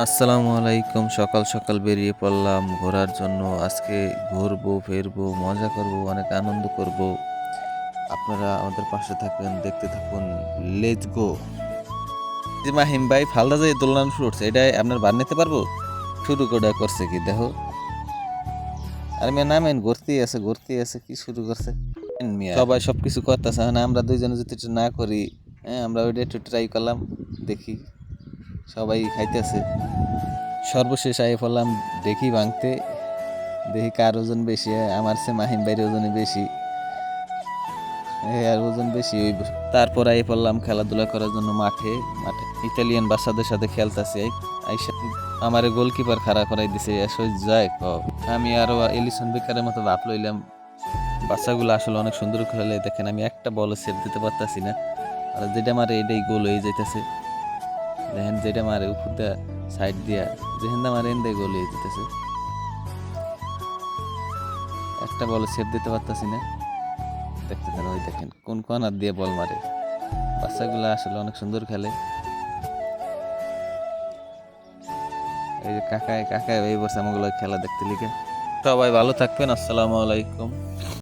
আসসালামু আলাইকুম। সকাল সকাল বেরিয়ে পড়লাম ঘোরার জন্য। আজকে ঘুরবো ফিরবো মজা করব, অনেক আনন্দ করব। আপনারা আমাদের পাশে থাকুন, দেখতে থাকুন। Let's go. যে মাহিম ভাই ফালদা যে দোলনা শুরু করছে, এটা আপনার বার নিতে পারবো? শুরু করে করছে কি দেখো। আর মিয়া নামেন, ঘুরতেই আছে কি শুরু করছে মিয়া। সবাই সবকিছু করতেছে, না আমরা দুইজনে যদি একটু না করি। হ্যাঁ, আমরা ওইটা একটু ট্রাই করলাম, দেখি। সবাই খাইতেছে। সর্বশেষ আই পড়লাম দেখি ভাঙতে, দেখি কার ওজন বেশি। আমার চেয়ে মাহিম ভাইয়ের ওজনে বেশি। আর ওজন বেশি হইব। তারপর আই পড়লাম খেলাধুলা করার জন্য মাঠে। ইতালিয়ান বাচ্চাদের সাথে খেলতেছি। আইসা আমার গোলকিপার খাড়া করাই দিছে। যায় আমি আরো এলিসন বেকারের মতো ভাব লইলাম। বাচ্চাগুলো আসলে অনেক সুন্দর খেলে, দেখেন আমি একটা বল সেভ দিতে পারতাছি না। আর যেটা মারে এটাই গোল হয়ে যাইতেছে। দেখেন যেটা মারে উপর দিয়া সাইড দিয়া, যেখান মারে এন্দাই গোল হয়ে যেতেছে। একটা বল সেভ দিতে পারতাছি না। দেখতে দেন, ওই দেখেন কোন কর্নার দিয়ে বল মারে। বাচ্চাগুলো আসলে অনেক সুন্দর খেলে। এই যে কাকায় কাকায় এই বছর আমাগুলো খেলা দেখতে লিখে। সবাই ভালো থাকবেন। আসসালামু আলাইকুম।